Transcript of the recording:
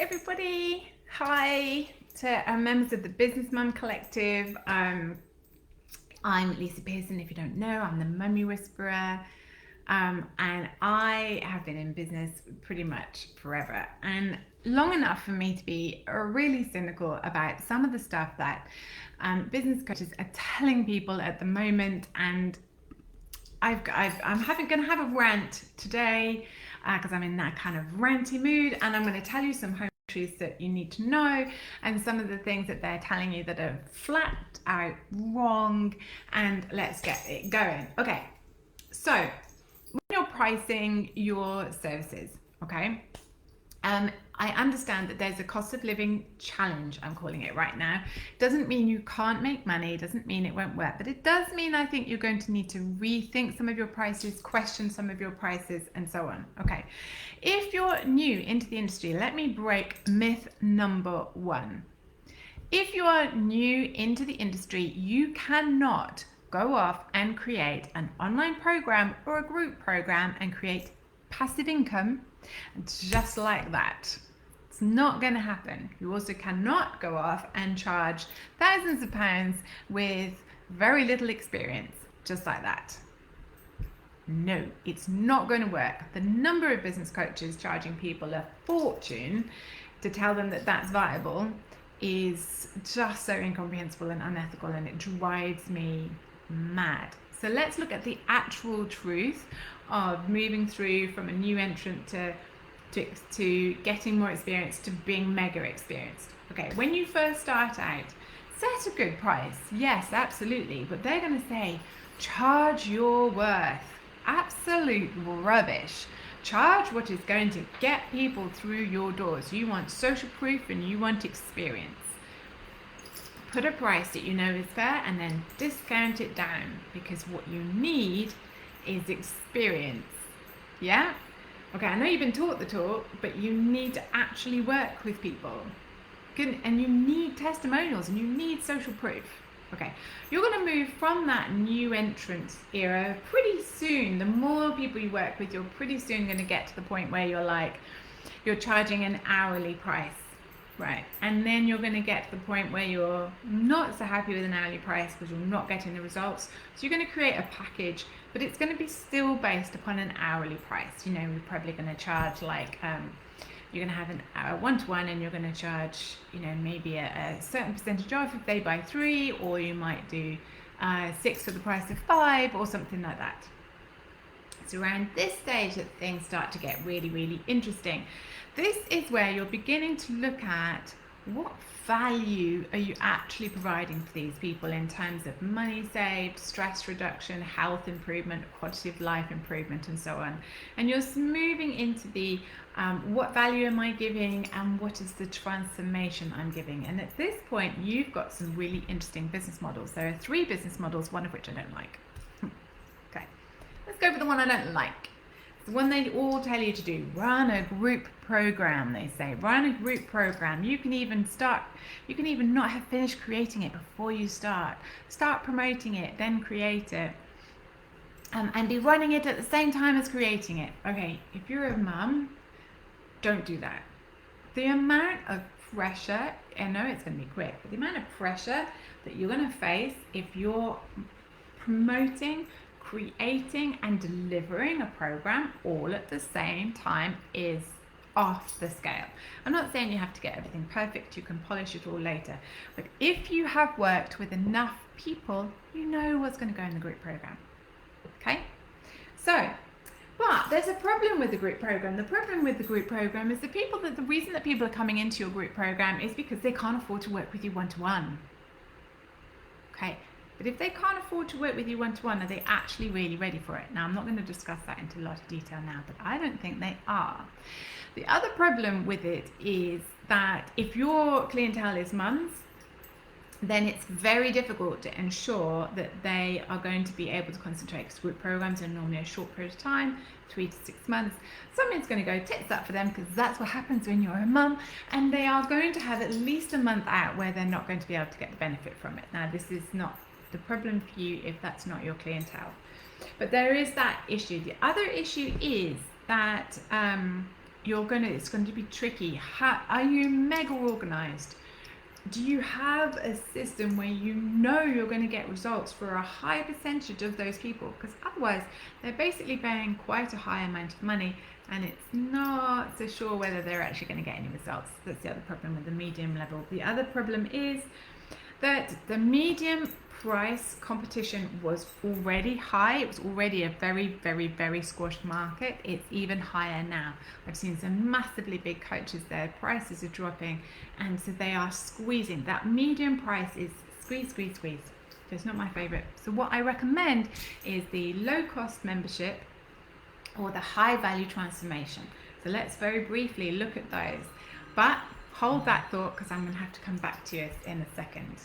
everybody. Hi to our members of the Business Mum Collective. I'm Lisa Pearson. If you don't know, I'm the Mummy Whisperer. And I have been in business pretty much forever and long enough for me to be really cynical about some of the stuff that business coaches are telling people at the moment. And I'm going to have a rant today because I'm in that kind of ranty mood, and I'm going to tell you some home truths that you need to know and some of the things that they're telling you that are flat out wrong. And let's get it going. Okay, so when you're pricing your services, okay, I understand that there's a cost of living challenge, I'm calling it right now. Doesn't mean you can't make money, doesn't mean it won't work, but it does mean I think you're going to need to rethink some of your prices, question some of your prices, and so on. Okay, if you're new into the industry, let me break myth number one. If you are new into the industry, you cannot go off and create an online program or a group program and create passive income just like that. It's not going to happen. You also cannot go off and charge thousands of pounds with very little experience just like that. No, it's not going to work. The number of business coaches charging people a fortune to tell them that that's viable is just so incomprehensible and unethical, and it drives me mad. So let's look at the actual truth of moving through from a new entrant to getting more experience to being mega experienced. Okay, when you first start out, set a good price. Yes, absolutely. But they're going to say, charge your worth. Absolute rubbish. Charge what is going to get people through your doors. You want social proof and you want experience. Put a price that you know is fair and then discount it down, because what you need is experience. Yeah? Okay, I know you've been taught the talk, but you need to actually work with people. And you need testimonials and you need social proof. Okay, you're going to move from that new entrant era pretty soon. The more people you work with, you're pretty soon going to get to the point where you're charging an hourly price. Right, and then you're going to get to the point where you're not so happy with an hourly price because you're not getting the results. So you're going to create a package, but it's going to be still based upon an hourly price. You know, you're probably going to charge like, you're going to have a one-to-one and you're going to charge, you know, maybe a certain percentage off if they buy 3, or you might do 6 for the price of 5 or something like that. It's around this stage that things start to get really, really interesting. This is where you're beginning to look at what value are you actually providing for these people in terms of money saved, stress reduction, health improvement, quality of life improvement, and so on. And you're moving into the what value am I giving and what is the transformation I'm giving. And at this point, you've got some really interesting business models. There are 3 business models, one of which I don't like. Okay, let's go for the one I don't like. The one they all tell you to do: run a group program. They say run a group program. You can even not have finished creating it before you start promoting it, then create it, and be running it at the same time as creating it. Okay, if you're a mum, don't do that. The amount of pressure, I know it's going to be quick, but the amount of pressure that you're going to face if you're promoting, creating and delivering a program all at the same time is off the scale. I'm not saying you have to get everything perfect, you can polish it all later, but if you have worked with enough people, you know what's going to go in the group program. Okay, so but there's a problem with the group program. The problem with the group program is the reason that people are coming into your group program is because they can't afford to work with you one-to-one. Okay, but if they can't afford to work with you one-to-one, are they actually really ready for it? Now, I'm not going to discuss that into a lot of detail now, but I don't think they are. The other problem with it is that if your clientele is mums, then it's very difficult to ensure that they are going to be able to concentrate, because group programs are normally a short period of time, 3 to 6 months. Something's going to go tits up for them because that's what happens when you're a mum, and they are going to have at least a month out where they're not going to be able to get the benefit from it. Now, this is not the problem for you if that's not your clientele, but there is that issue. The other issue is that it's going to be tricky. Are you mega organized? Do you have a system where you know you're going to get results for a high percentage of those people? Because otherwise, they're basically paying quite a high amount of money, and it's not so sure whether they're actually going to get any results. That's the other problem with the medium level. The other problem is that the medium price competition was already high. It was already a very, very, very squashed market. It's even higher now. I've seen some massively big coaches, their prices are dropping, and so they are squeezing. That medium price is squeeze, squeeze, squeeze. So it's not my favorite. So what I recommend is the low cost membership or the high value transformation. So let's very briefly look at those. But hold that thought, because I'm going to have to come back to you in a second.